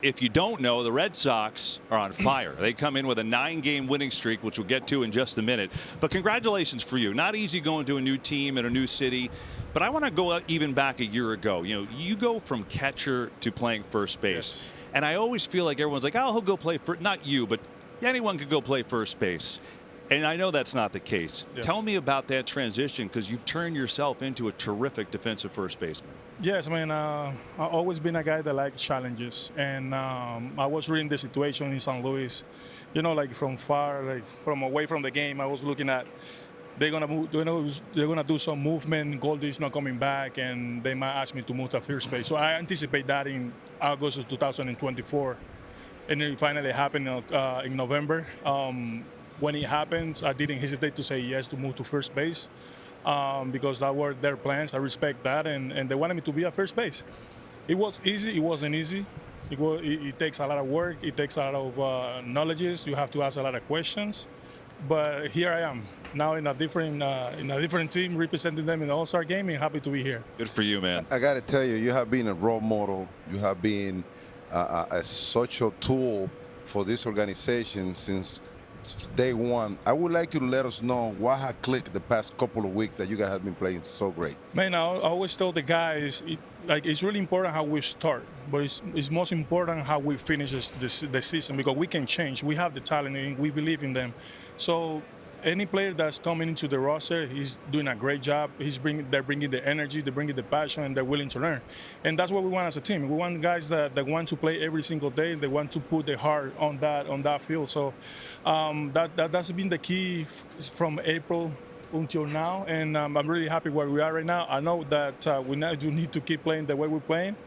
If you don't know, the Red Sox are on fire. They come in with a 9-game winning streak, which we'll get to in just a minute. But congratulations for you. Not easy going to a new team in a new city. But I want to go even back a year ago. You know, you go from catcher to playing first base. Yes. And I always feel like everyone's like, oh, he'll go play for, not you, but anyone could go play first base. And I know that's not the case. Yeah. Tell me about that transition, because you've turned yourself into a terrific defensive first baseman. Yes, I mean, I've always been a guy that likes challenges. And I was reading the situation in St. Louis, you know, like from far, like from away from the game. I was looking at they're gonna move, you know, they're gonna do some movement. Goldie's not coming back, and they might ask me to move to first base. So I anticipate that in August of 2024, and it finally happened in November. When it happens, I didn't hesitate to say yes to move to first base because that were their plans. I respect that, and they wanted me to be at first base. It was easy. It wasn't easy. It takes a lot of work. It takes a lot of knowledge. You have to ask a lot of questions. But here I am now in a different team, representing them in the All-Star game, and happy to be here. Good for you, man. I got to tell you, you have been a role model. You have been a social tool for this organization since day one. I would like you to let us know what had clicked the past couple of weeks that you guys have been playing so great. Man, I always tell the guys, it's really important how we start, but it's most important how we finish the season, because we can change. We have the talent, and we believe in them. So any player that's coming into the roster, he's doing a great job. They're bringing the energy, they're bringing the passion, and they're willing to learn. And that's what we want as a team. We want guys that want to play every single day. They want to put their heart on that field. So that's been the key from April until now, and I'm really happy where we are right now. I know that we now do need to keep playing the way we're playing.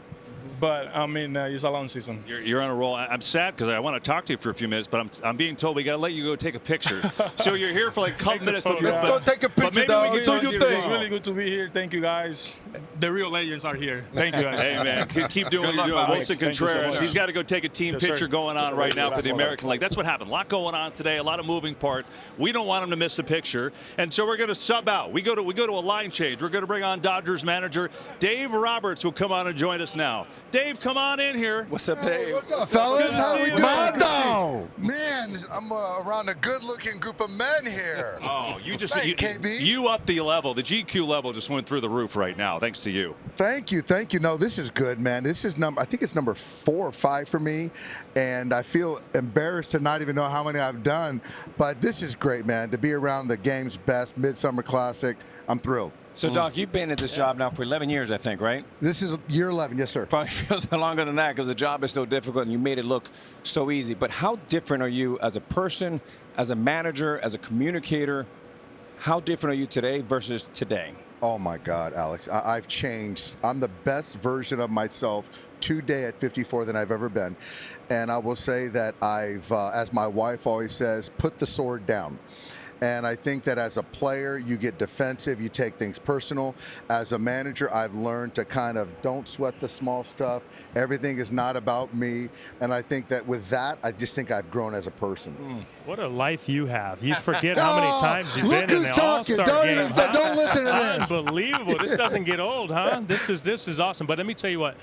But, I mean, it's a long season. You're on a roll. I'm sad because I want to talk to you for a few minutes, but I'm being told we got to let you go take a picture. So you're here for like a couple minutes. Let's go take a picture, dog. Do your thing. It's really good to be here. Thank you, guys. The real legends are here. Thank you, guys. Hey, man, keep doing what you're doing. Willson Contreras, he's got to go take a team picture going on right now for the American League. That's what happened. A lot going on today, a lot of moving parts. We don't want him to miss the picture, and so we're going to sub out. We go to a line change. We're going to bring on Dodgers manager Dave Roberts, who'll come on and join us now. Dave, come on in here. What's up, Dave? What's up, fellas? How we doing? Mondo! Man, I'm around a good-looking group of men here. Oh, you just Thanks, KB. You upped the level. The GQ level just went through the roof right now, thanks to you. Thank you. No, this is good, man. This is I think it's number 4 or 5 for me, and I feel embarrassed to not even know how many I've done. But this is great, man. To be around the game's best Midsummer Classic, I'm thrilled. So, Doc, you've been at this job now for 11 years, I think, right? This is year 11, yes, sir. Probably feels longer than that because the job is so difficult and you made it look so easy. But how different are you as a person, as a manager, as a communicator? How different are you today versus today? Oh, my God, Alex. I've changed. I'm the best version of myself today at 54 than I've ever been. And I will say that I've, as my wife always says, put the sword down. And I think that as a player, you get defensive, you take things personal. As a manager, I've learned to kind of don't sweat the small stuff. Everything is not about me. And I think that with that, I just think I've grown as a person. What a life you have. You forget how many times you've been in the talking. All-Star game. Don't listen to this. Unbelievable. This doesn't get old, huh? This is awesome. But let me tell you what.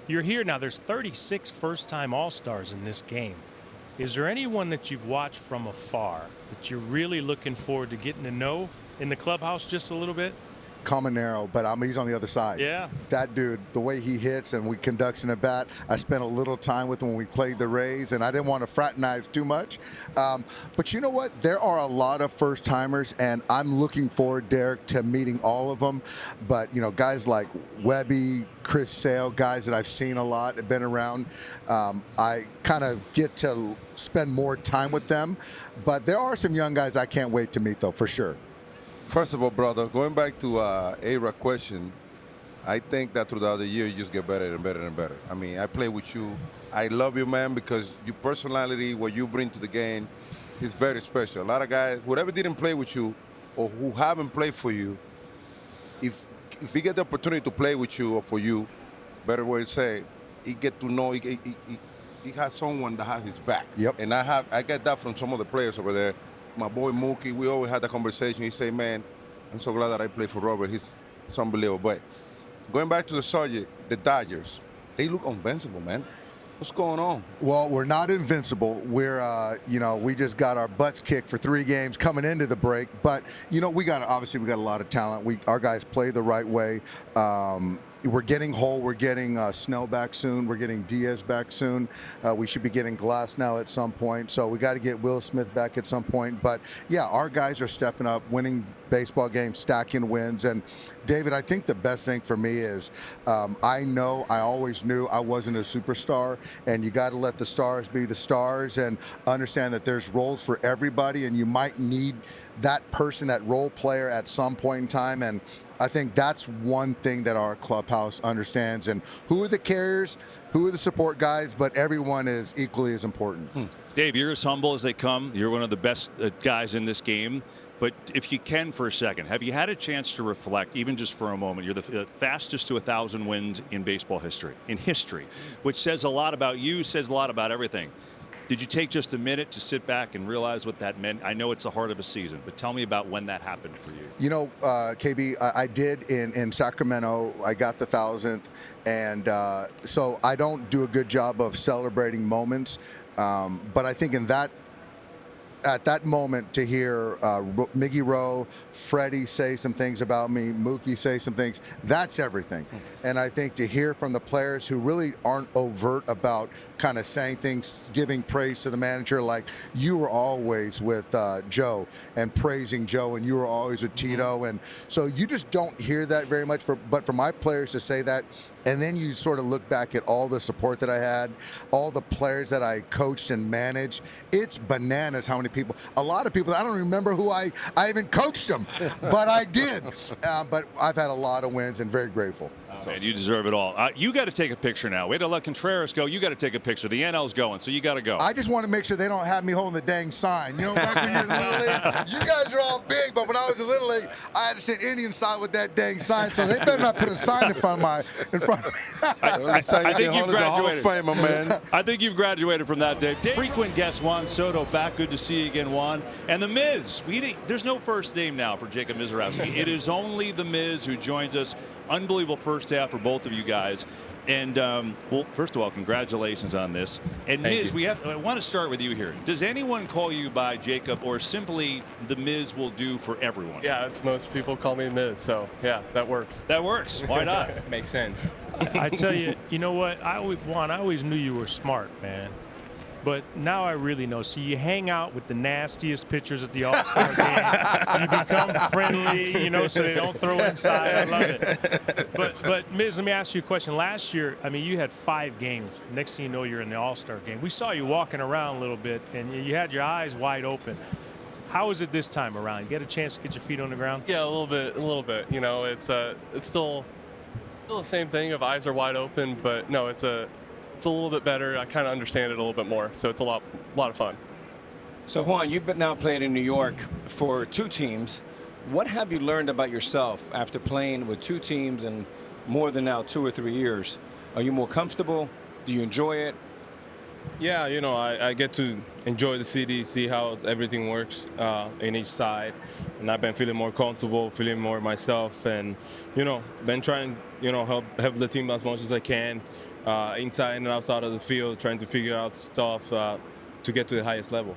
You're here now. There's 36 first-time All-Stars in this game. Is there anyone that you've watched from afar that you're really looking forward to getting to know in the clubhouse just a little bit? Caminero, but he's on the other side. Yeah. That dude, the way he hits and we conducts in a bat, I spent a little time with him when we played the Rays, and I didn't want to fraternize too much. But you know what? There are a lot of first-timers, and I'm looking forward, Derek, to meeting all of them. But, you know, guys like Webby, Chris Sale, guys that I've seen a lot, have been around. I kind of get to spend more time with them. But there are some young guys I can't wait to meet, though, for sure. First of all, brother, going back to A-Rod question, I think that throughout the year you just get better and better and better. I mean, I play with you. I love you, man, because your personality, what you bring to the game, is very special. A lot of guys, whoever didn't play with you or who haven't played for you, if he get the opportunity to play with you or for you, better way to say, he get to know he has someone that has his back. Yep. And I get that from some of the players over there. My boy Mookie, we always had that conversation. He say, man, I'm so glad that I play for Robert. It's unbelievable. But going back to the subject, the Dodgers, they look invincible, man. What's going on? Well, we're not invincible. We're, we just got our butts kicked for 3 games coming into the break. But, we got a lot of talent. Our guys play the right way. We're getting Hull. We're getting Snell back soon. We're getting Diaz back soon. We should be getting Glass now at some point. So we got to get Will Smith back at some point. But, yeah, our guys are stepping up, winning baseball games, stacking wins. And, David, I think the best thing for me is I always knew I wasn't a superstar. And you got to let the stars be the stars and understand that there's roles for everybody. And you might need that person, that role player at some point in time. And I think that's one thing that our clubhouse understands. And who are the carriers, who are the support guys, but everyone is equally as important. Dave, you're as humble as they come. You're one of the best guys in this game. But if you can for a second, have you had a chance to reflect, even just for a moment? You're the fastest to 1,000 wins in baseball history, which says a lot about you, says a lot about everything. Did you take just a minute to sit back and realize what that meant? I know it's the heart of a season, but tell me about when that happened for you. KB, I did in Sacramento. I got the 1,000th, and so I don't do a good job of celebrating moments. But I think at that moment, to hear Miggy Rowe, Freddie say some things about me, Mookie say some things, that's everything. And I think to hear from the players who really aren't overt about kind of saying things, giving praise to the manager, like you were always with Joe and praising Joe, and you were always with Tito. And so you just don't hear that very much. But for my players to say that, and then you sort of look back at all the support that I had, all the players that I coached and managed, it's bananas how many people, a lot of people, I don't remember who I even coached them, but I did. But I've had a lot of wins and very grateful. Man, you deserve it all. You got to take a picture now. We had to let Contreras go. You got to take a picture. The NL's going, so you got to go. I just want to make sure they don't have me holding the dang sign. Back when you're in Little League, you guys are all big, but when I was in Little League, I had to sit Indian style with that dang sign, so they better not put a sign in front of me. I think you've graduated. Famer, man. I think you've graduated from that, Dave. Frequent guest Juan Soto back. Good to see you again, Juan. And the Miz. There's no first name now for Jacob Misiorowski. It is only the Miz who joins us. Unbelievable first half for both of you guys. And, well, first of all, congratulations on this. And Miz, I want to start with you here. Does anyone call you by Jacob, or simply the Miz will do for everyone? Yeah, that's most people call me Miz, so yeah, that works. That works. Why not? Makes sense. I tell you, you know what? Juan, I always knew you were smart, man. But now I really know. So you hang out with the nastiest pitchers at the All-Star game. You become friendly, so they don't throw inside. I love it. But Miz, let me ask you a question. Last year, you had 5 games. Next thing you know, you're in the All-Star game. We saw you walking around a little bit, and you had your eyes wide open. How is it this time around? You get a chance to get your feet on the ground? Yeah, a little bit. It's still the same thing. If eyes are wide open, but no, it's a little bit better. I kind of understand it a little bit more, so it's a lot of fun. So Juan, you've been now playing in New York for 2 teams. What have you learned about yourself after playing with 2 teams and more than now 2 or 3 years? Are you more comfortable? Do you enjoy it? Yeah, I get to enjoy the city, see how everything works in each side, and I've been feeling more comfortable, feeling more myself, and been trying help the team as much as I can. Inside and outside of the field, trying to figure out stuff to get to the highest level.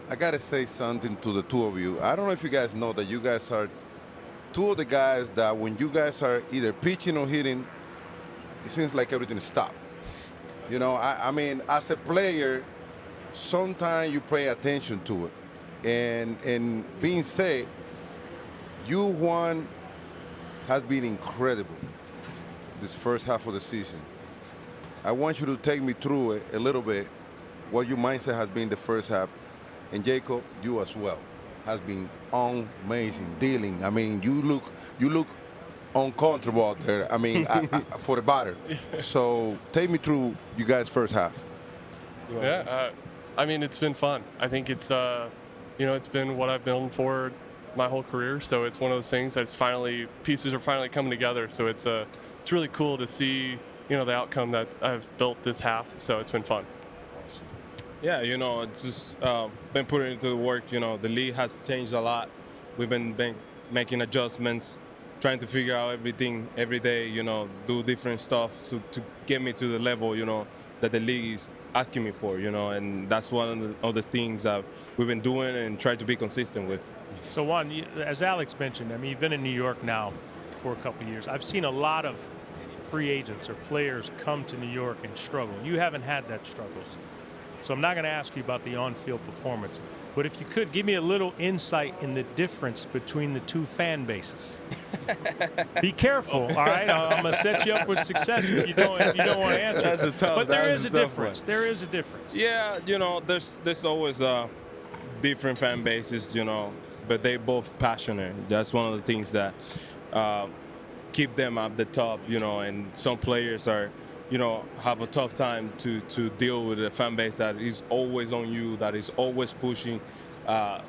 I got to say something to the 2 of you. I don't know if you guys know that you guys are 2 of the guys that when you guys are either pitching or hitting, it seems like everything stopped. I mean, as a player, sometimes you pay attention to it. And being said, you, Juan, has been incredible this first half of the season. I want you to take me through it a little bit, what your mindset has been the first half. And Jacob, you as well, has been amazing dealing. I mean, you look uncomfortable out there. I mean, for the batter. So take me through you guys' first half. Yeah, it's been fun. I think it's it's been what I've been for my whole career. So it's one of those things that's pieces are finally coming together. So it's really cool to see the outcome that I've built this half. So it's been fun. Yeah, it's just been putting into the work. The league has changed a lot. We've been making adjustments, trying to figure out everything every day. Do different stuff to get me to the level that the league is asking me for, and that's one of the things that we've been doing and try to be consistent with. So Juan, as Alex mentioned, I mean, you've been in New York now for a couple of years. I've seen a lot of free agents or players come to New York and struggle. You haven't had that struggles. So I'm not going to ask you about the on-field performance. But if you could, give me a little insight in the difference between the two fan bases. Be careful, all right? I'm going to set you up for success if you don't want to answer. That's a tough, but there is a difference. One. There is a difference. Yeah, there's always different fan bases, but they're both passionate. That's one of the things that keep them at the top, and some players are, have a tough time to deal with a fan base that is always on you, that is always pushing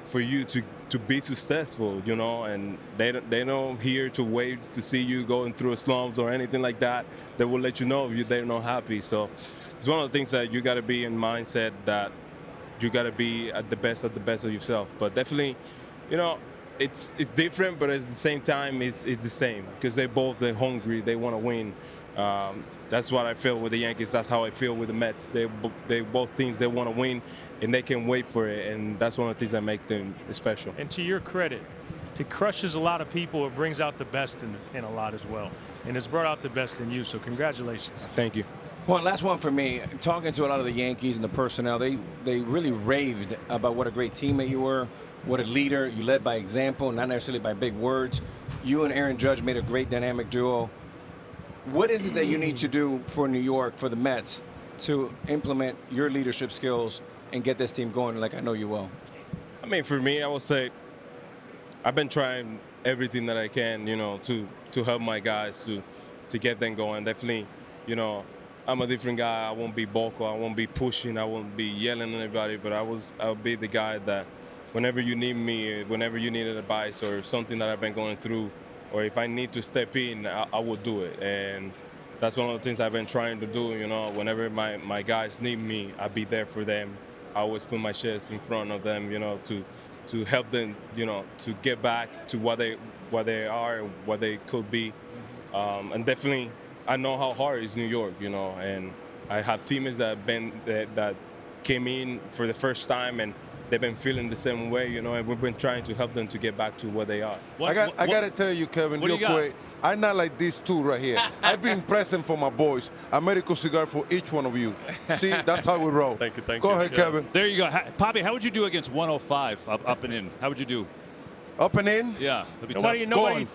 for you to be successful, and they don't here to wait to see you going through a slumps or anything like that. They will let you know if they're not happy. So it's one of the things that you got to be in mindset that you got to be at the best of yourself. But definitely, it's different, but at the same time, it's the same because they're hungry. They want to win. That's what I feel with the Yankees. That's how I feel with the Mets. They both teams, they want to win, and they can wait for it. And that's one of the things that make them special. And to your credit, it crushes a lot of people. It brings out the best in a lot as well. And it's brought out the best in you. So congratulations. Thank you. One last one for me. Talking to a lot of the Yankees and the personnel, they really raved about what a great teammate you were, what a leader. You led by example, not necessarily by big words. You and Aaron Judge made a great dynamic duo. What is it that you need to do for New York, for the Mets, to implement your leadership skills and get this team going like I know you will? I mean, for me, I would say I've been trying everything that I can, to help my guys to get them going. Definitely, I'm a different guy. I won't be vocal. I won't be pushing. I won't be yelling at anybody. But I'll be the guy that whenever you need me, whenever you need advice or something that I've been going through, or if I need to step in, I will do it. And that's one of the things I've been trying to do, whenever my guys need me, I'll be there for them. I always put my chest in front of them, to help them, to get back to what they are and what they could be. And definitely, I know how hard it's New York, and I have teammates that came in for the first time and they've been feeling the same way, and we've been trying to help them to get back to where they are. I got to tell you, Kevin, real quick, I'm not like these two right here. I've been present for my boys. American cigar for each one of you. See, that's how we roll. Thank you. Go ahead, Kevin. There you go. Poppy, how would you do against 105 up and in? How would you do? Up and in? Yeah. Nobody.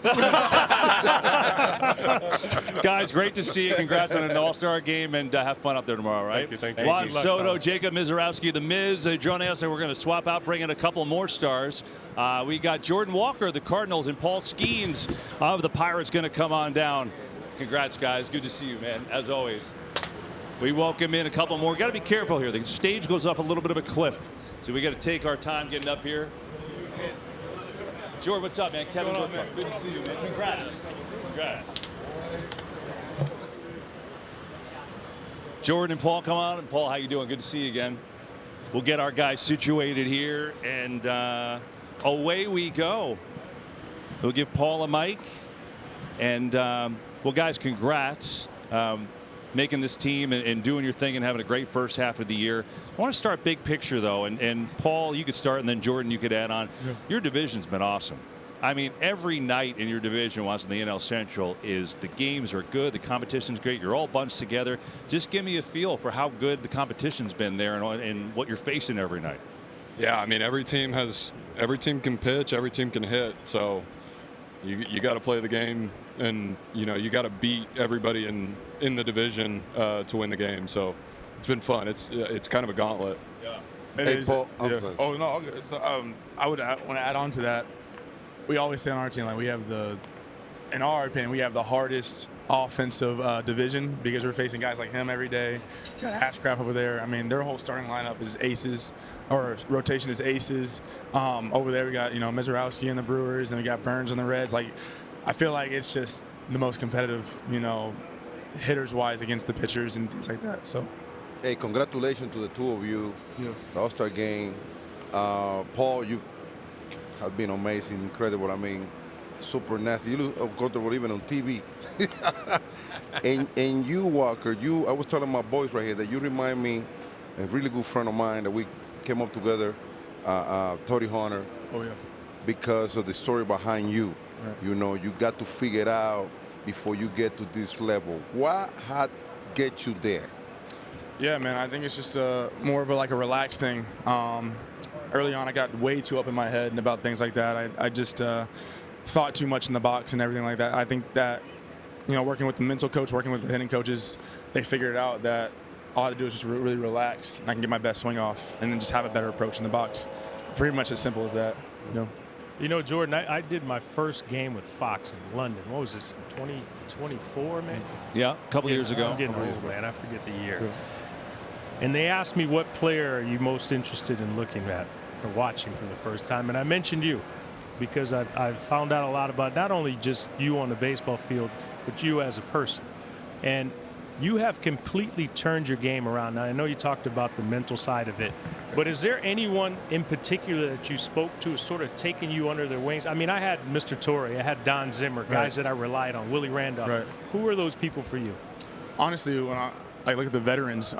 Guys, great to see you. Congrats on an all-star game, and have fun out there tomorrow, right? Thank you. Juan Soto, Jacob Misiorowski, the Miz, joining us, and we're going to swap out, bring in a couple more stars. We got Jordan Walker, the Cardinals, and Paul Skenes of the Pirates going to come on down. Congrats, guys. Good to see you, man, as always. We welcome in a couple more. Got to be careful here. The stage goes up a little bit of a cliff, so we got to take our time getting up here. Jordan, what's up, man? Kevin Burkhardt. Good to see you, man. Congrats. Jordan and Paul, come on. And Paul, how you doing? Good to see you again. We'll get our guys situated here, and away we go. We'll give Paul a mic. And, well, guys, congrats. Making this team and doing your thing and having a great first half of the year. I want to start big picture, though, and Paul, you could start, and then Jordan, you could add on. Yeah. Your division's been awesome. I mean, every night in your division, once in the NL Central, the games are good, the competition's great, you're all bunched together. Just give me a feel for how good the competition's been there and what you're facing every night. Yeah, I mean, every team can pitch, every team can hit, so you got to play the game, and you got to beat everybody in the division to win the game. So it's been fun. It's kind of a gauntlet. Yeah. Hey, Paul. Yeah. Oh no. So, I want to add on to that. We always say on our team, like, we have in our opinion, we have the hardest offensive division because we're facing guys like him every day. Got Ashcraft over there. I mean, their whole starting lineup is aces, or rotation is aces. Over there, we got Misiorowski and the Brewers, and we got Burns and the Reds. Like, I feel like it's just the most competitive, hitters-wise against the pitchers and things like that. So, hey, congratulations to the two of you. Yeah. The All-Star game. Paul, you have been amazing, incredible. I mean, super nasty. You look uncomfortable even on TV. and you, Walker, I was telling my boys right here that you remind me a really good friend of mine that we came up together, Tony Horner. Oh, yeah. Because of the story behind you. Right. You know, you got to figure it out before you get to this level. What had get you there? Yeah, man, I think it's just more of a relaxed thing. Early on, I got way too up in my head and about things like that. I just thought too much in the box and everything like that. I think that, working with the mental coach, working with the hitting coaches, they figured out that all I had to do is just really relax, and I can get my best swing off and then just have a better approach in the box. Pretty much as simple as that. Jordan, I did my first game with Fox in London. What was this, 2024, man? Yeah, a couple years ago. I'm getting old, man. I forget the year. Yeah. And they asked me, what player are you most interested in looking at or watching for the first time? And I mentioned you because I've found out a lot about not only just you on the baseball field, but you as a person. And you have completely turned your game around. Now, I know you talked about the mental side of it, but is there anyone in particular that you spoke to sort of taking you under their wings? I mean, I had Mr. Torre, I had Don Zimmer, guys that I relied on, Willie Randolph. Right. Who were those people for you? Honestly, when I look at the veterans,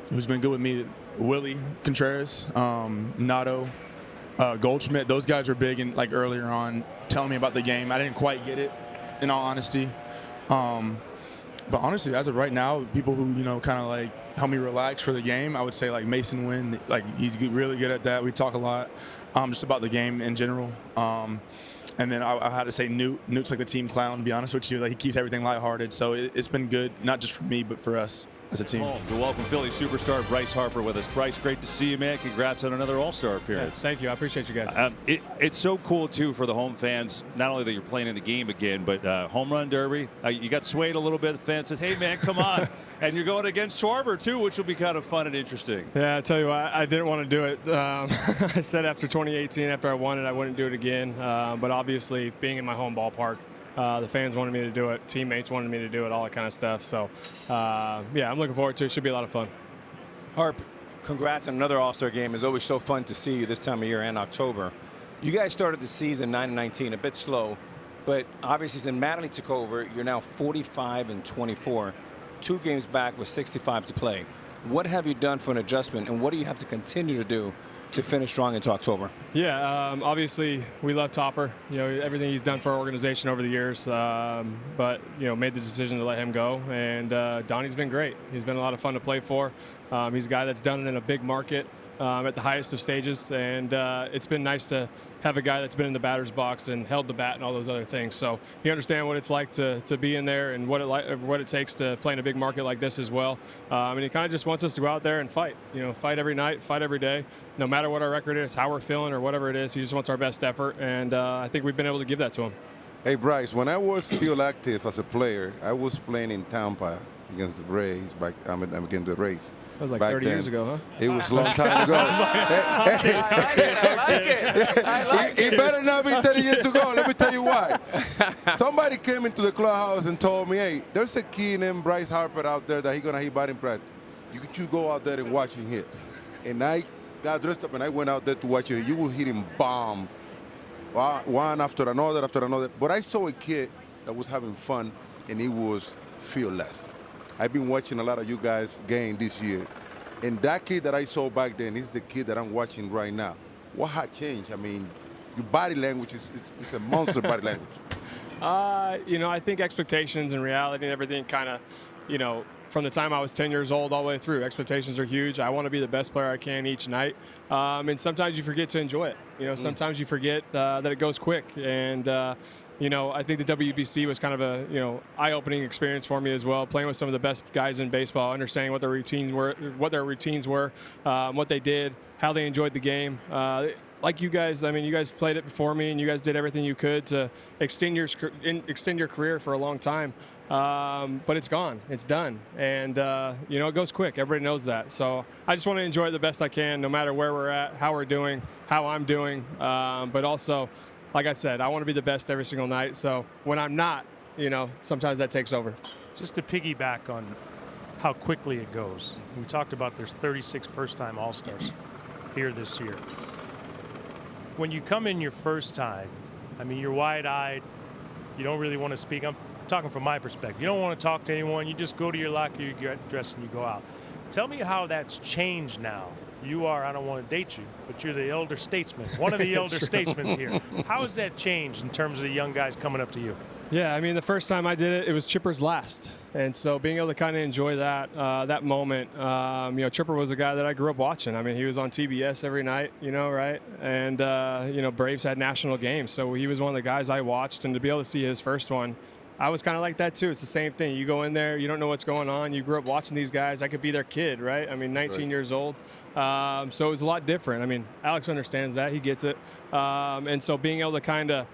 who's been good with me, Willie Contreras, Nato, Goldschmidt, those guys were big and earlier on telling me about the game. I didn't quite get it, in all honesty. But honestly, as of right now, people who, kind of help me relax for the game, I would say Mason Wynn, he's really good at that. We talk a lot just about the game in general. And then I had to say Newt. Newt's like the team clown, to be honest with you. He keeps everything lighthearted. So it's been good, not just for me, but for us as a team. To welcome Philly superstar Bryce Harper with us. Bryce, great to see you, man. Congrats on another All-Star appearance. Yeah, thank you. I appreciate you guys. It's so cool, too, for the home fans, not only that you're playing in the game again, but home run derby. You got swayed a little bit. The fan says, hey, man, come on. And you're going against Schwarber, too, which will be kind of fun and interesting. Yeah, I tell you what, I didn't want to do it. I said after 2018, after I won it, I wouldn't do it again. But obviously, being in my home ballpark, the fans wanted me to do it. Teammates wanted me to do it, all that kind of stuff. So, yeah, I'm looking forward to it. Should be a lot of fun. Harp, congrats on another All-Star game. It's always so fun to see you this time of year in October. You guys started the season 9-19, a bit slow. But obviously, since Mattingly took over, you're now 45-24. 2 games back with 65 to play. What have you done for an adjustment, and what do you have to continue to do to finish strong into October? Yeah, obviously we love Topper. Everything he's done for our organization over the years, but made the decision to let him go. And Donnie's been great. He's been a lot of fun to play for. He's a guy that's done it in a big market at the highest of stages, and it's been nice to have a guy that's been in the batter's box and held the bat and all those other things. So you understand what it's like to be in there and what it takes to play in a big market like this as well. And he kind of just wants us to go out there and fight. Fight every night, fight every day, no matter what our record is, how we're feeling, or whatever it is. He just wants our best effort, and I think we've been able to give that to him. Hey, Bryce, when I was still active as a player, I was playing in Tampa against the Rays, against the Rays. That was like 30 years ago, huh? It was a long time ago. It better not be 30 years ago. Let me tell you why. Somebody came into the clubhouse and told me, hey, there's a kid named Bryce Harper out there that he's going to hit batting practice. You go out there and watch him hit. And I got dressed up and I went out there to watch him. You will hit him bomb, one after another. But I saw a kid that was having fun, and he was fearless. I've been watching a lot of you guys game this year. And that kid that I saw back then is the kid that I'm watching right now. What had changed? I mean, your body language is a monster body language. I think expectations and reality and everything kind of, from the time I was 10 years old all the way through, expectations are huge. I want to be the best player I can each night. And sometimes you forget to enjoy it. Sometimes you forget that it goes quick. And, I think the WBC was kind of a, eye-opening experience for me as well, playing with some of the best guys in baseball, understanding what their routines were, what they did, how they enjoyed the game. Like you guys, you guys played it before me, and you guys did everything you could to extend your career for a long time. But it's gone. It's done. And, it goes quick. Everybody knows that. So I just want to enjoy it the best I can, no matter where we're at, how we're doing, how I'm doing. But also, like I said, I want to be the best every single night. So when I'm not, sometimes that takes over. Just to piggyback on how quickly it goes. We talked about there's 36 first-time All-Stars here this year. When you come in your first time, I mean, you're wide-eyed. You don't really want to speak. I'm talking from my perspective. You don't want to talk to anyone. You just go to your locker, you get dressed, and you go out. Tell me how that's changed now. You are, I don't want to date you, but you're the elder statesman, one of the elder statesmen here. How has that changed in terms of the young guys coming up to you? Yeah, I mean, the first time I did it, it was Chipper's last. And so being able to kind of enjoy that moment, Chipper was a guy that I grew up watching. I mean, he was on TBS every night, right? And, Braves had national games. So he was one of the guys I watched. And to be able to see his first one, I was kind of like that, too. It's the same thing. You go in there, you don't know what's going on. You grew up watching these guys. I could be their kid, right? I mean, 19 years old. So it was a lot different. I mean, Alex understands that. He gets it. And so being able to kind of,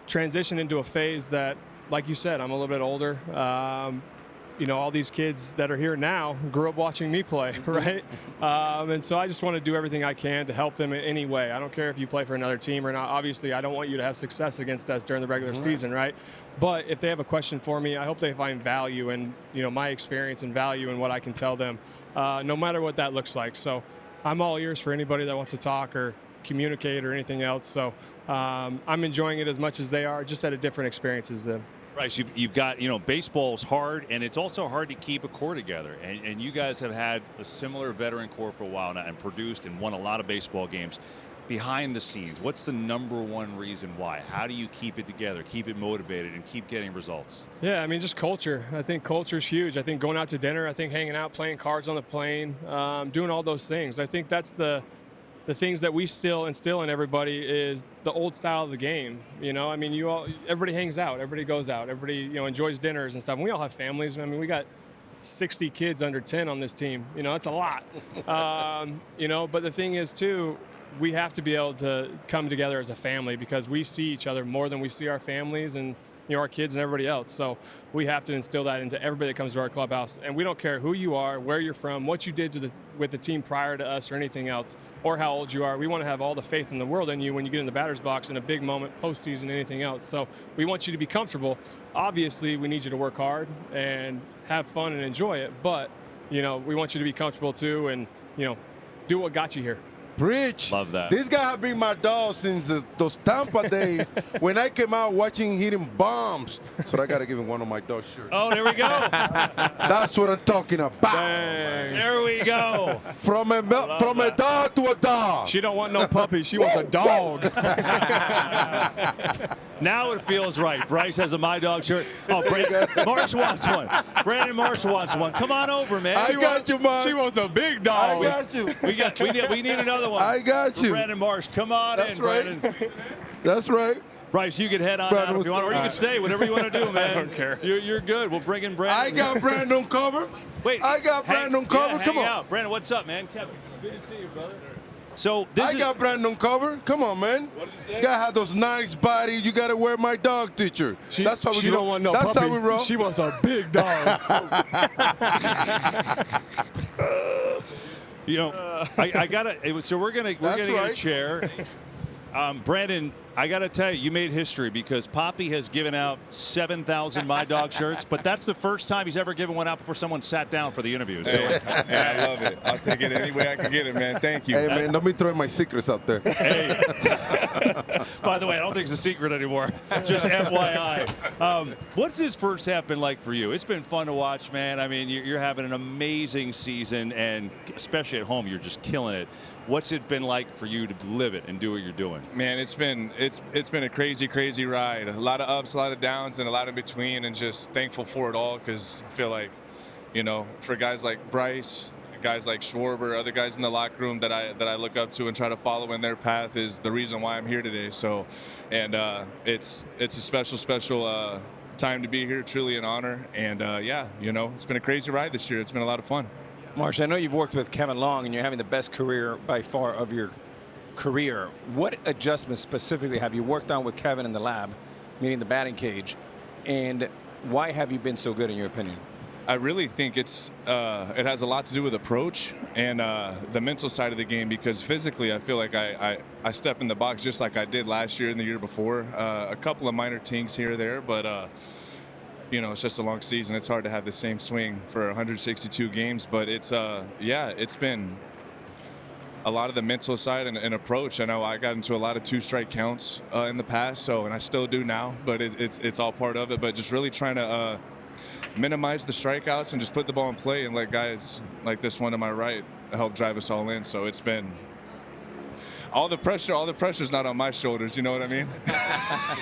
transition into a phase that, like you said, I'm a little bit older. All these kids that are here now grew up watching me play, right? And so I just want to do everything I can to help them in any way. I don't care if you play for another team or not. Obviously, I don't want you to have success against us during the regular season, right? But if they have a question for me, I hope they find value in, my experience and value in what I can tell them, no matter what that looks like. So I'm all ears for anybody that wants to talk or communicate or anything else. So I'm enjoying it as much as they are, just at a different experience as them. Bryce, you've got, baseball's hard, and it's also hard to keep a core together. And you guys have had a similar veteran core for a while now and produced and won a lot of baseball games. Behind the scenes, what's the number one reason why? How do you keep it together, keep it motivated, and keep getting results? Yeah, I mean, just culture. I think culture is huge. I think going out to dinner, I think hanging out, playing cards on the plane, doing all those things. I think that's the things that we still instill in everybody is the old style of the game. I mean, everybody hangs out, everybody goes out, everybody, enjoys dinners and stuff. And we all have families. I mean, we got 60 kids under 10 on this team. That's a lot. But the thing is, too, we have to be able to come together as a family because we see each other more than we see our families and our kids and everybody else. So we have to instill that into everybody that comes to our clubhouse. And we don't care who you are, where you're from, what you did with the team prior to us or anything else, or how old you are. We want to have all the faith in the world in you when you get in the batter's box in a big moment, postseason, anything else. So we want you to be comfortable. Obviously, we need you to work hard and have fun and enjoy it. But, we want you to be comfortable too and, do what got you here. Preach. Love that. This guy has been my dog since those Tampa days when I came out watching hitting bombs. So I got to give him one of my dog shirts. Oh, there we go. That's what I'm talking about. Dang. There we go. From a dog to a dog. She don't want no puppy. She wants a dog. Now it feels right. Bryce has a My Dog shirt. Oh, Marsh wants one. Brandon Marsh wants one. Come on over, man. I got you, man. She wants a big dog. I got you. We need another one. I got you. Brandon Marsh, come on in, right. Brandon. That's right. Bryce, you can head on out if you want, or you can stay, whatever you want to do, man. I don't care. You're good. We'll bring in Brandon. I got Brandon cover. Wait. I got Brandon cover. Come on. Out. Brandon, what's up, man? Kevin, good to see you, brother. So I got Brandon cover. Come on, man. What did you say? Gotta have those nice body. You gotta wear my dog teacher. That's how we She don't want no That's puppy. how we roll. She wants a big dog. I gotta. So we're gonna get a chair. Brandon, I got to tell you, you made history because Poppy has given out 7,000 My Dog shirts, but that's the first time he's ever given one out before someone sat down for the interview. So. Hey, I love it. I'll take it any way I can get it, man. Thank you. Hey, man, don't be throwing my secrets out there. Hey. By the way, I don't think it's a secret anymore. Just FYI. What's this first half been like for you? It's been fun to watch, man. I mean, you're having an amazing season, and especially at home, you're just killing it. What's it been like for you to live it and do what you're doing? Man, it's been a crazy ride. A lot of ups, a lot of downs, and a lot in between, and just thankful for it all because I feel like, for guys like Bryce, guys like Schwarber, other guys in the locker room that I look up to and try to follow in their path is the reason why I'm here today. So, and it's a special time to be here, truly an honor. And it's been a crazy ride this year. It's been a lot of fun. Marsh, I know you've worked with Kevin long, and you're having the best career by far of your career. What adjustments specifically have you worked on with Kevin in the lab, meaning the batting cage, and why have you been so good in your opinion? I really think it has a lot to do with approach and the mental side of the game because physically I feel like I step in the box just like I did last year and the year before. A couple of minor tinks here or there, but it's just a long season. It's hard to have the same swing for 162 games, but it's been a lot of the mental side and approach. I know I got into a lot of 2-strike counts in the past, and I still do now, but it's all part of it. But just really trying to minimize the strikeouts and just put the ball in play and let guys like this one to my right help drive us all in. So it's been all the pressure's not on my shoulders, you know what I mean?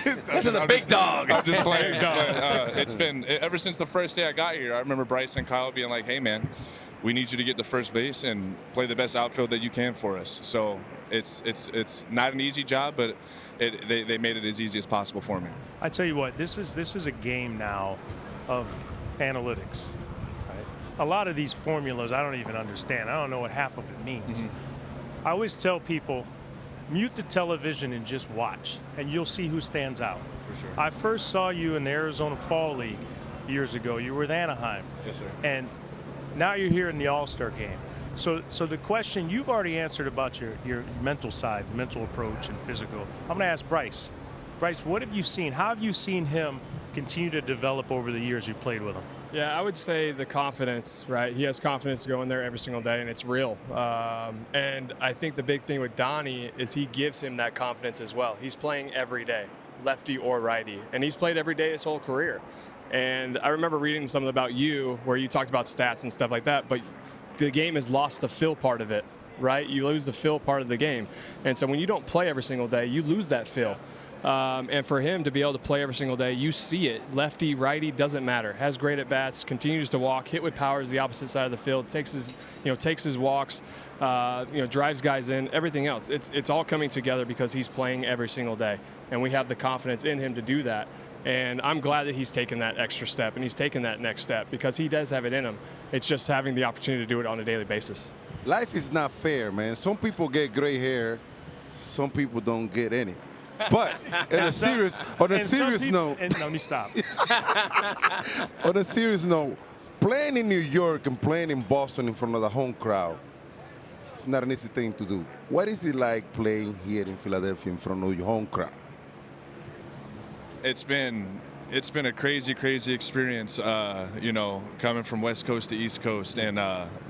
This is a big dog. I'm just playing. It's been ever since the first day I got here. I remember Bryce and Kyle being like, "Hey, man, we need you to get to first base and play the best outfield that you can for us." So it's not an easy job, but they made it as easy as possible for me. I tell you what, this is a game now of analytics. Right? A lot of these formulas I don't even understand. I don't know what half of it means. I always tell people, mute the television and just watch, and you'll see who stands out. For sure. I first saw you in the Arizona Fall League years ago. You were with Anaheim. Yes, sir. And now you're here in the All-Star game. So the question you've already answered about your mental side, mental approach and physical. I'm going to ask Bryce. Bryce, what have you seen? How have you seen him continue to develop over the years you played with him? Yeah, I would say the confidence, right? He has confidence to go in there every single day, and it's real. And I think the big thing with Donnie is he gives him that confidence as well. He's playing every day, lefty or righty, and he's played every day his whole career. And I remember reading something about you where you talked about stats and stuff like that, but the game has lost the feel part of it, right? You lose the feel part of the game. And so when you don't play every single day, you lose that feel. And for him to be able to play every single day, you see it. Lefty, righty, doesn't matter. Has great at bats, continues to walk, hit with power is the opposite side of the field, takes his walks, drives guys in, everything else. It's all coming together because he's playing every single day. And we have the confidence in him to do that. And I'm glad that he's taken that extra step and he's taken that next step because he does have it in him. It's just having the opportunity to do it on a daily basis. Life is not fair, man. Some people get gray hair, some people don't get any. But on a serious note, let me stop. On a serious note, playing in New York and playing in Boston in front of the home crowd, it's not an easy thing to do. What is it like playing here in Philadelphia in front of your home crowd? It's been a crazy experience, coming from West Coast to East Coast and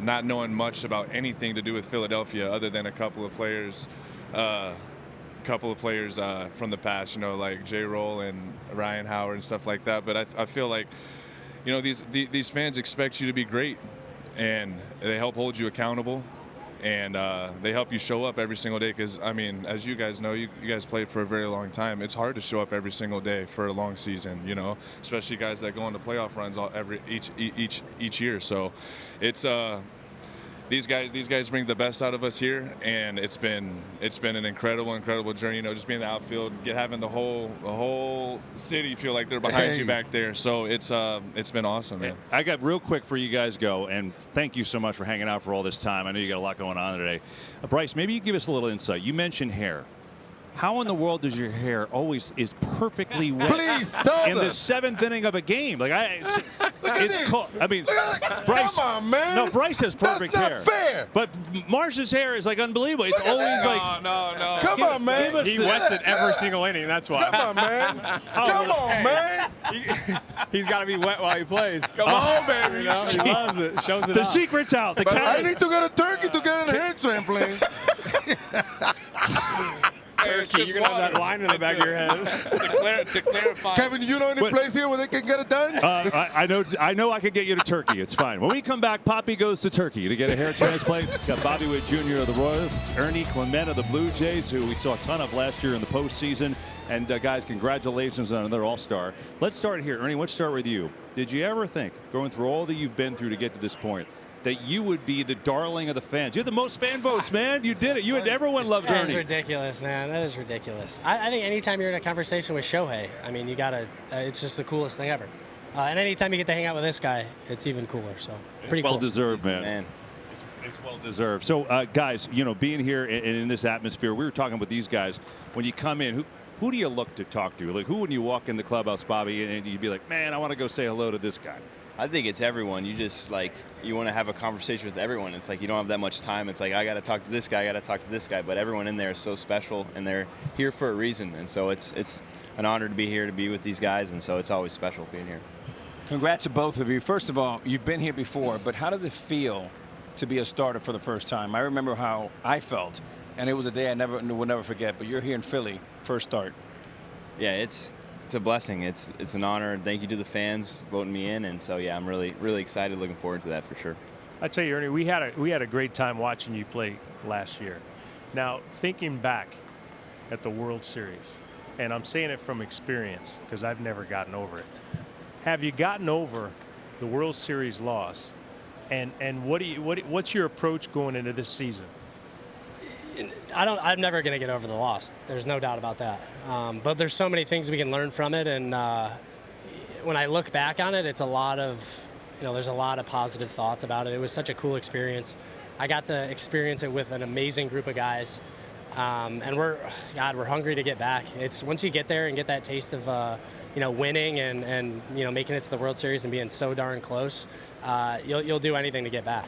not knowing much about anything to do with Philadelphia other than a couple of players from the past, like J. Roll and Ryan Howard and stuff like that. But I feel like, these fans expect you to be great, and they help hold you accountable, and they help you show up every single day. Because as you guys know, you guys played for a very long time. It's hard to show up every single day for a long season, especially guys that go into playoff runs each year. So it's these guys bring the best out of us here, and it's been an incredible journey. Just being in the outfield, having the whole city feel like they're behind you back there. So it's been awesome, man. I got real quick for you guys go, and thank you so much for hanging out for all this time. I know you got a lot going on today. Bryce, maybe you give us a little insight. You mentioned hair. How in the world does your hair always is perfectly wet Please tell in the us. 7th inning of a game? Bryce. Come on, man. No, Bryce has perfect hair. That's not fair. But Marsh's hair is like unbelievable. It's always like no. Come on, man. He wets it every single inning, that's why. Come on, man. Come on, man. He's got to be wet while he plays. Come on, baby. He loves it. Shows it the off. secret's out. The But I camera. need to get a turkey to get in a hair trampoline. Turkey, you're going to have that line in the back of your head. to clarify. Kevin, you know any place here where they can get it done? I know I could get you to Turkey. It's fine. When we come back, Poppy goes to Turkey to get a hair transplant. Got Bobby Witt Jr. of the Royals, Ernie Clement of the Blue Jays, who we saw a ton of last year in the postseason. And guys, congratulations on another All-Star. Let's start here. Ernie, let's start with you. Did you ever think, going through all that you've been through to get to this point, that you would be the darling of the fans? You had the most fan votes, man. You did it. Everyone loved Ernie. That is ridiculous, man. That is ridiculous. I think anytime you're in a conversation with Shohei, you gotta. It's just the coolest thing ever. And anytime you get to hang out with this guy, it's even cooler. So pretty well cool. deserved, man. It's well deserved. So, guys, being here and in this atmosphere, we were talking with these guys. When you come in, who do you look to talk to? Like, who when you walk in the clubhouse, Bobby, and you'd be like, man, I want to go say hello to this guy? I think it's everyone. You just you want to have a conversation with everyone. It's like you don't have that much time. It's like I got to talk to this guy, I got to talk to this guy. But everyone in there is so special, and they're here for a reason. And so it's an honor to be here to be with these guys, and so it's always special being here. Congrats to both of you. First of all, you've been here before, but how does it feel to be a starter for the first time? I remember how I felt, and it was a day I will never forget. But you're here in Philly, first start. Yeah, it's a blessing. It's an honor. Thank you to the fans voting me in, and so yeah, I'm really excited, looking forward to that for sure. I tell you, Ernie, we had a great time watching you play last year. Now, thinking back at the World Series, and I'm saying it from experience because I've never gotten over it. Have you gotten over the World Series loss? And what's your approach going into this season? I'm never going to get over the loss. There's no doubt about that. But there's so many things we can learn from it, and when I look back on it, it's a lot of, there's a lot of positive thoughts about it. It was such a cool experience. I got to experience it with an amazing group of guys, and we're hungry to get back. It's once you get there and get that taste of winning and making it to the World Series and being so darn close, you'll do anything to get back.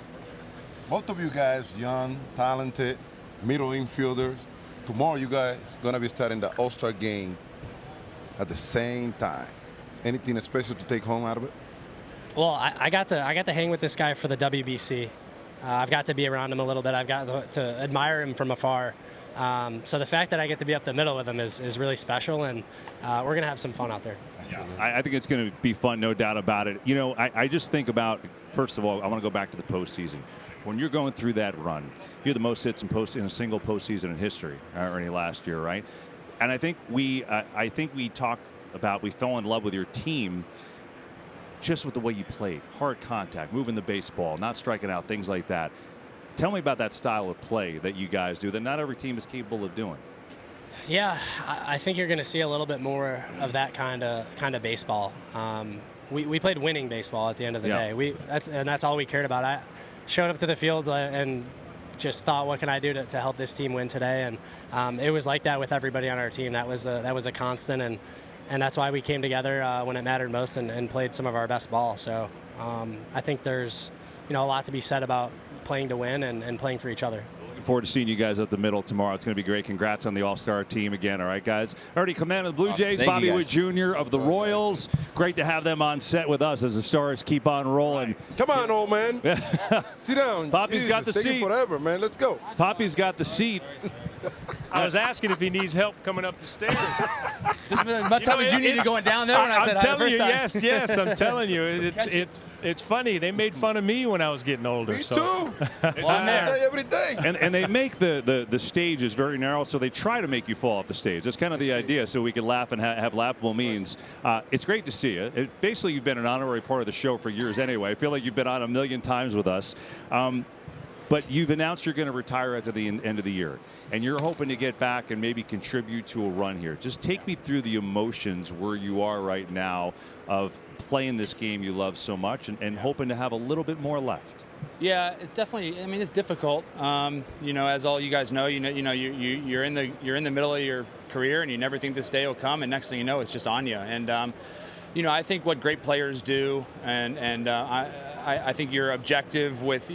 Both of you guys, young, talented, middle infielders. Tomorrow you guys gonna be starting the All-Star game at the same time. Anything special to take home out of it? Well, I got to hang with this guy for the WBC. I've got to be around him a little bit. I've got to admire him from afar. So the fact that I get to be up the middle with him is really special, and we're gonna have some fun out there. Yeah, I think it's going to be fun, no doubt about it. I just think about, first of all, I want to go back to the postseason. When you're going through that run, you had the most hits in a single postseason in history, Ernie, last year, right? And I think we talked about, we fell in love with your team just with the way you played, hard contact, moving the baseball, not striking out, things like that. Tell me about that style of play that you guys do that not every team is capable of doing. Yeah, I think you're going to see a little bit more of that kind of baseball. We played winning baseball at the end of the day. That's all we cared about. I showed up to the field and just thought, what can I do to help this team win today? And it was like that with everybody on our team. That was a constant, and that's why we came together when it mattered most and played some of our best ball. So I think there's a lot to be said about playing to win and playing for each other. Looking forward to seeing you guys at the middle tomorrow. It's going to be great. Congrats on the All-Star team again. All right, guys. Already Clement of the Blue Jays, Bobby Witt Jr. of the Royals. Great to have them on set with us as the Stars keep on rolling. Come on, old man. Sit down. Poppy's got the seat. Forever, man. Let's go. Poppy's got the seat. I was asking if he needs help coming up the stairs. Just as much time as you needed going down there when I said hi the first time. Yes, I'm telling you. It's funny. They made fun of me when I was getting older. Me too. Well, I'm there every day. And they make the stages very narrow, so they try to make you fall off the stage. That's kind of the idea, so we can laugh and have laughable means. It's great to see you. Basically, you've been an honorary part of the show for years anyway. I feel like you've been on a million times with us. But you've announced you're going to retire at the end of the year, and you're hoping to get back and maybe contribute to a run here. Just take me through the emotions where you are right now of playing this game you love so much and hoping to have a little bit more left. Yeah, it's definitely. I mean, it's difficult. As all you guys know, you're in the middle of your career, and you never think this day will come, and next thing you know, it's just on you. And I think what great players do, and I think you're objective with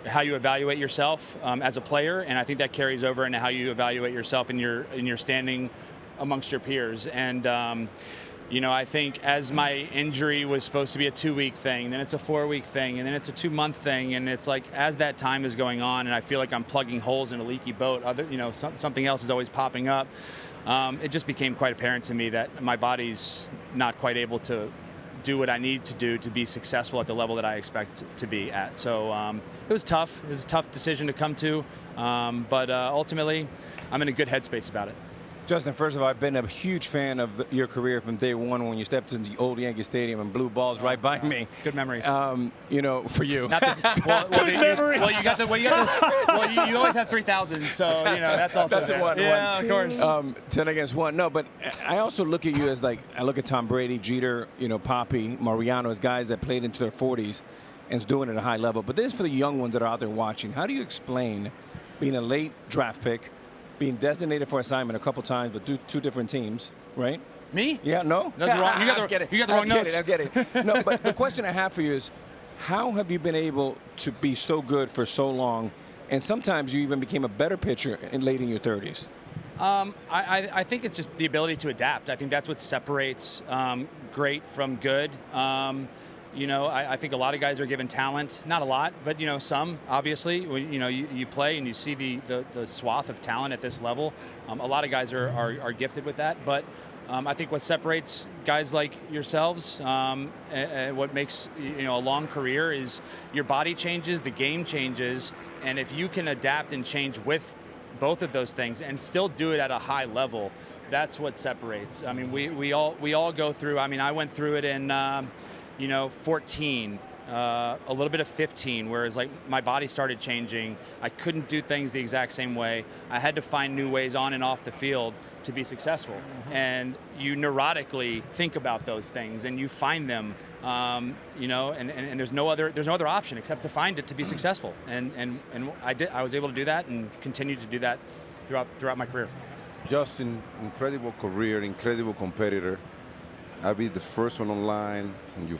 how you evaluate yourself as a player, and I think that carries over into how you evaluate yourself in your standing amongst your peers. And I think as my injury was supposed to be a 2-week thing, then it's a 4-week thing, and then it's a 2-month thing, and it's like as that time is going on, and I feel like I'm plugging holes in a leaky boat. Something else is always popping up. It just became quite apparent to me that my body's not quite able to do what I need to do to be successful at the level that I expect to be at. So it was tough. It was a tough decision to come to, but ultimately, I'm in a good headspace about it. Justin, first of all, I've been a huge fan of your career from day one when you stepped into the old Yankee Stadium and blew balls right by me. Good memories. For you. Well, you always have 3,000, so that's also that's there. one. Yeah, of course. 10 against 1. No, but I also look at you as I look at Tom Brady, Jeter, Papi, Mariano as guys that played into their 40s and is doing it at a high level. But this is for the young ones that are out there watching. How do you explain being a late draft pick, being designated for assignment a couple times, but two different teams, right? Me? Yeah, no? That's wrong. You got the wrong notes. I'm kidding. No, but the question I have for you is, how have you been able to be so good for so long, and sometimes you even became a better pitcher late in your 30s? I think it's just the ability to adapt. I think that's what separates great from good. I think a lot of guys are given talent, not a lot, but some obviously. You play and you see the swath of talent at this level. A lot of guys are gifted with that, but I think what separates guys like yourselves, and what makes a long career is your body changes, the game changes, and if you can adapt and change with both of those things and still do it at a high level, that's what separates. I mean, we all go through. I mean, I went through it in 14. A little bit of 15, whereas like my body started changing. I couldn't do things the exact same way. I had to find new ways on and off the field to be successful. And you neurotically think about those things and you find them, and there's no other option except to find it to be successful. And I was able to do that and continue to do that throughout my career. Justin, incredible career, incredible competitor. I'll be the first one online in your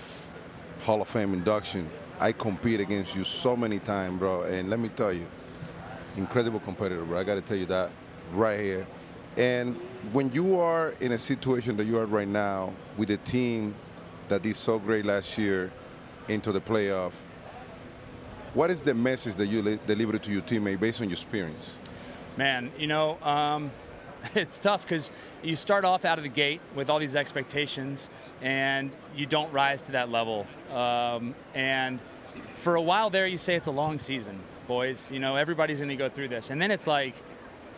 Hall of Fame induction. I compete against you so many times, bro, and let me tell you, incredible competitor, bro. I got to tell you that right here. And when you are in a situation that you are right now with a team that did so great last year into the playoff, what is the message that you deliver to your teammate based on your experience? Man, it's tough because you start off out of the gate with all these expectations and you don't rise to that level. And for a while there, you say it's a long season, boys. Everybody's going to go through this. And then it's like,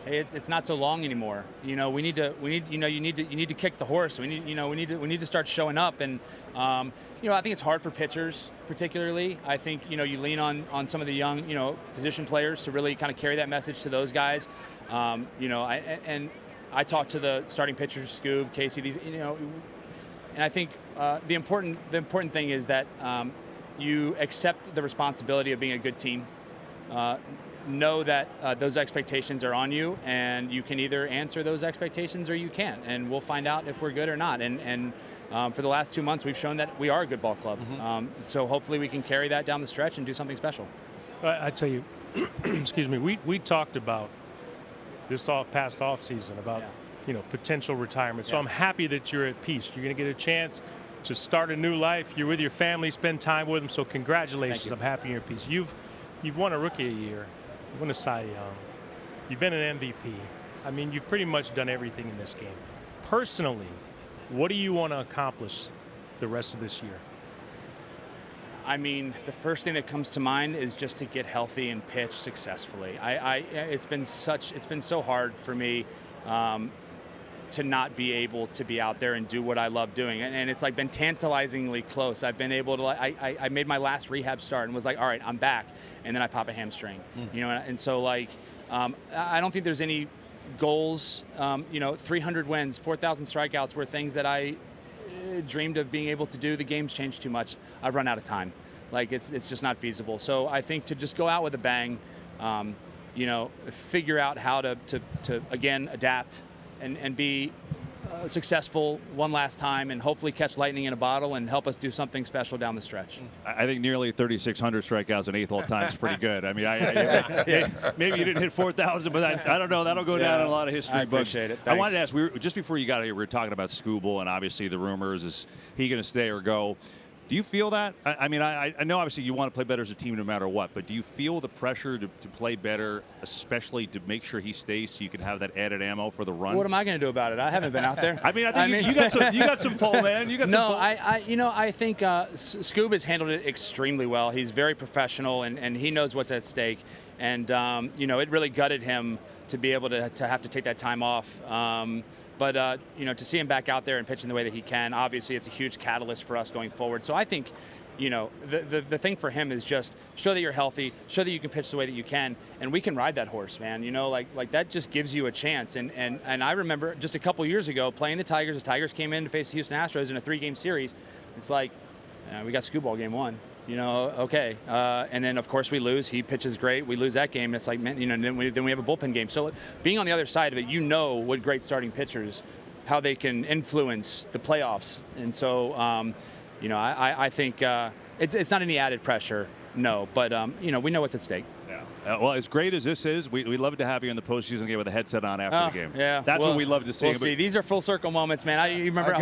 it's not so long anymore. You need to kick the horse. We need to start showing up. And I think it's hard for pitchers, particularly. I think you lean on some of the young position players to really kind of carry that message to those guys. I talked to the starting pitchers, Scoob, Casey. And I think the important thing is that you accept the responsibility of being a good team. Know that those expectations are on you, and you can either answer those expectations or you can't. And we'll find out if we're good or not. And for the last 2 months, we've shown that we are a good ball club. Mm-hmm. So hopefully we can carry that down the stretch and do something special. I tell you, excuse me, we talked about this past off season about potential retirement. So I'm happy that you're at peace. You're going to get a chance to start a new life. You're with your family, spend time with them. So congratulations. I'm happy you're at peace. You've won a Rookie of the Year. You won a Cy Young. You've been an MVP. I mean, you've pretty much done everything in this game. Personally, what do you want to accomplish the rest of this year? I mean, the first thing that comes to mind is just to get healthy and pitch successfully. It's been so hard for me to not be able to be out there and do what I love doing. And it's like been tantalizingly close. I've been able to, I made my last rehab start and was like, all right, I'm back. And then I pop a hamstring, and so I don't think there's any goals, 300 wins, 4,000 strikeouts were things that I dreamed of being able to do. The game's changed too much. I've run out of time. It's just not feasible. So I think to just go out with a bang, figure out how to again, adapt and be successful one last time and hopefully catch lightning in a bottle and help us do something special down the stretch. I think nearly 3,600 strikeouts and 8th all time is pretty good. I mean, maybe you didn't hit 4,000, but I don't know. That'll go down in a lot of history books. I appreciate it. Thanks. I wanted to ask, just before you got here, we were talking about Scooble and obviously the rumors, is he going to stay or go? Do you feel that? I mean, I know obviously you want to play better as a team no matter what, but do you feel the pressure to play better, especially to make sure he stays so you can have that added ammo for the run? What am I going to do about it? I haven't been out there. I think you got some pull, man. You got some pull. I think Scoob has handled it extremely well. He's very professional and he knows what's at stake. And, it really gutted him to be able to have to take that time off. But to see him back out there and pitching the way that he can, obviously it's a huge catalyst for us going forward. So I think, the thing for him is just show that you're healthy, show that you can pitch the way that you can, and we can ride that horse, man. Like that just gives you a chance. And I remember just a couple years ago playing the Tigers came in to face the Houston Astros in a 3-game series. It's like, we got Scoob game 1. Okay. And then, of course, we lose. He pitches great. We lose that game. It's like, man, then we have a bullpen game. So being on the other side of it, what great starting pitchers, how they can influence the playoffs. And so, I think it's not any added pressure, no. But, we know what's at stake. Yeah. Well, as great as this is, we love to have you in the postseason game with a headset on after the game. Yeah, that's what we love to see. We'll see. These are full circle moments, man. You remember?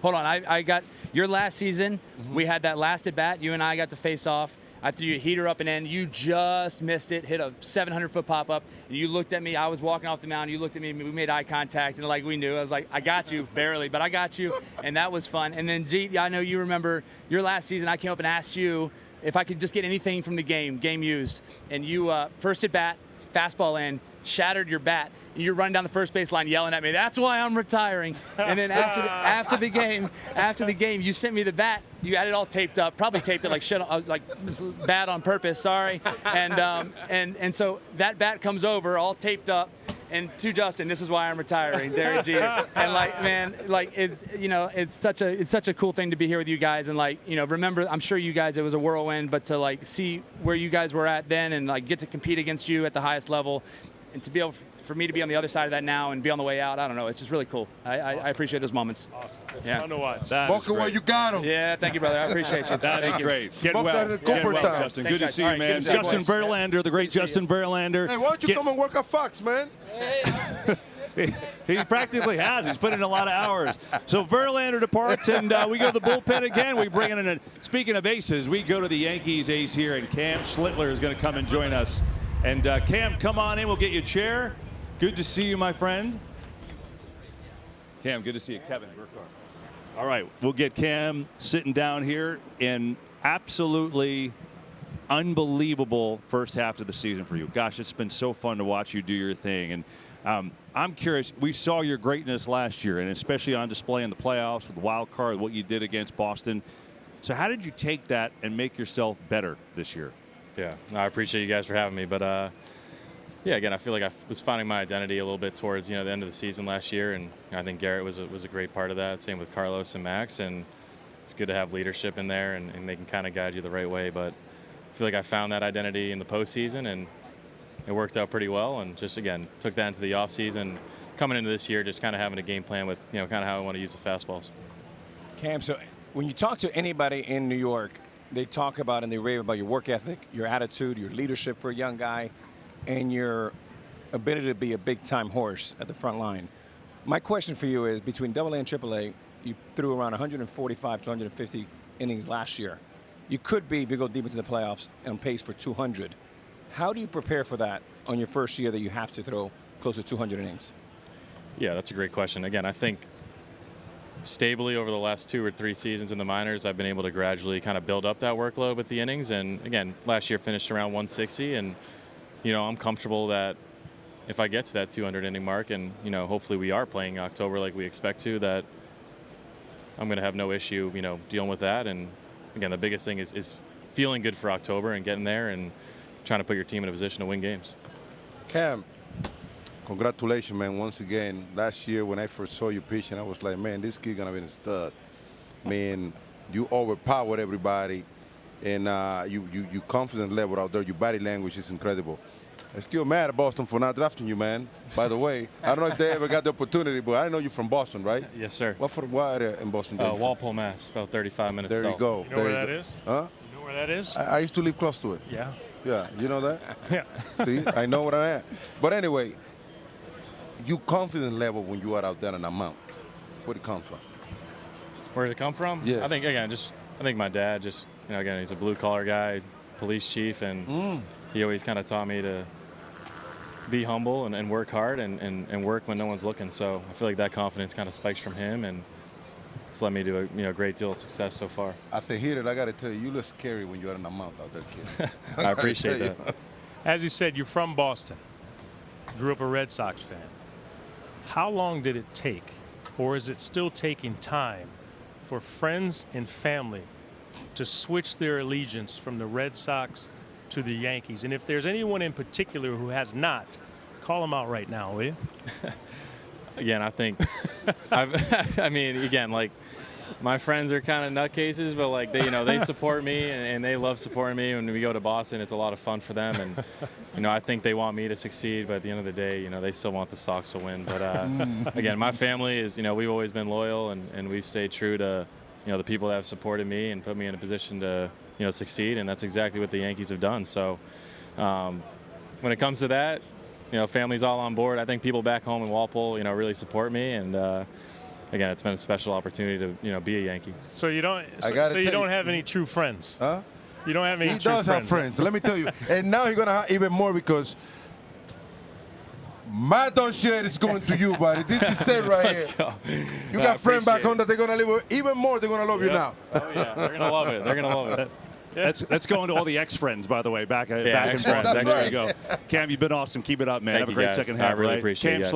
Hold on. I got your last season. We had that last at bat. You and I got to face off. I threw you a heater up and in. You just missed it. Hit a 700-foot pop up. And you looked at me. I was walking off the mound. You looked at me. We made eye contact, and like we knew. I was like, I got you, barely, but I got you, and that was fun. And then, Jeet, I know you remember your last season. I came up and asked you if I could just get anything from the game used, and you first at bat, fastball in, shattered your bat, and you're running down the first base line yelling at me, "That's why I'm retiring." And then after the game, you sent me the bat. You had it all taped up, probably taped it like shit, like bad on purpose. Sorry. And so that bat comes over, all taped up. And to Justin, this is why I'm retiring, Derek Jeter. And like, man, like it's such a cool thing to be here with you guys. And like, remember, I'm sure you guys, it was a whirlwind, but to like see where you guys were at then and like get to compete against you at the highest level, and to be able for me to be on the other side of that now and be on the way out, I don't know, it's just really cool. I appreciate those moments. Awesome. Yeah. Fun to watch. Boca, where you got him. Yeah, thank you, brother. I appreciate you. That is great. Get Smoke well. that in Get Cooper well, time. Justin. Thanks, Good to guys. see All you, right, man. good to see you, Justin boys. Verlander, the great Justin Verlander. Hey, why don't you come and work at Fox, man? He practically has. He's put in a lot of hours. So Verlander departs, and we go to the bullpen again. We bring in speaking of aces, we go to the Yankees ace here, and Cam Schlittler is going to come and join us. And Cam, come on in. We'll get you a chair. Good to see you, my friend. Cam, good to see you. Kevin Burkhardt. All right, we'll get Cam sitting down here in absolutely unbelievable first half of the season for you. Gosh, it's been so fun to watch you do your thing. And I'm curious, we saw your greatness last year, and especially on display in the playoffs with the wild card, what you did against Boston. So how did you take that and make yourself better this year? Yeah, I appreciate you guys for having me. But, yeah, again, I feel like I was finding my identity a little bit towards, the end of the season last year. And I think Garrett was a great part of that. Same with Carlos and Max. And it's good to have leadership in there, and they can kind of guide you the right way. But I feel like I found that identity in the postseason, and it worked out pretty well. And just, again, took that into the offseason. Coming into this year, just kind of having a game plan with, kind of how I want to use the fastballs. Cam, so when you talk to anybody in New York, they talk about and they rave about your work ethic, your attitude, your leadership for a young guy, and your ability to be a big-time horse at the front line. My question for you is, between AA and AAA, you threw around 145 to 150 innings last year. You could be, if you go deep into the playoffs, on pace for 200. How do you prepare for that on your first year that you have to throw close to 200 innings? Yeah, that's a great question. Again, I think stably over the last 2 or 3 seasons in the minors, I've been able to gradually kind of build up that workload with the innings. And again, last year finished around 160, and I'm comfortable that if I get to that 200 inning mark, and hopefully we are playing October like we expect to, that I'm going to have no issue dealing with that. And again, the biggest thing is feeling good for October and getting there and trying to put your team in a position to win games. Cam, congratulations, man, once again. Last year when I first saw you pitching, I was like, man, this kid gonna be a stud. Man, you overpowered everybody, and you confident level out there. Your body language is incredible. I'm still mad at Boston for not drafting you, man. By the way, I don't know if they ever got the opportunity, but I know you're from Boston, right? Yes, sir. What area in Boston? Walpole, Mass, about 35 minutes There south. you go. You know where that is? Huh? You know where that is? I used to live close to it. Yeah. Yeah, you know that? Yeah. See, I know what I am. But anyway, you confident level when you are out there on a mount. Where did it come from? Where did it come from? Yes. I think, again, I think my dad just, again, he's a blue-collar guy, police chief, and he always kind of taught me to be humble and work hard and work when no one's looking. So I feel like that confidence kind of spikes from him, and it's led me to a great deal of success so far. I say, here, I got to tell you, you look scary when you're on the mount out there, kid. I appreciate that. As you said, you're from Boston. Grew up a Red Sox fan. How long did it take, or is it still taking time, for friends and family to switch their allegiance from the Red Sox to the Yankees? And if there's anyone in particular who has not, call them out right now, will you? Again, I think, again, like, my friends are kind of nutcases, but like they support me and they love supporting me. When we go to Boston, it's a lot of fun for them, and I think they want me to succeed. But at the end of the day, they still want the Sox to win. But again, my family is, we've always been loyal, and we've stayed true to the people that have supported me and put me in a position to succeed, and that's exactly what the Yankees have done. So when it comes to that, family's all on board. I think people back home in Walpole, really support me, and again, it's been a special opportunity to be a Yankee. So you don't have any true friends? Huh? You don't have any He true does friends? have friends. Let me tell you. And now he's gonna have even more because my don't share is going to you, buddy. This is it right here. Go. You got friends back home that they're gonna live with. Even more, they're gonna love you now. Oh yeah, they're gonna love it. They're gonna love it. That's going to all the ex-friends, by the way, back and ex-friends, forth. There you ex-friends. go. Cam, you've been awesome. Keep it up, man. Thank have a you, great guys. second I half. really right? appreciate Cam it, guys. Schlittler.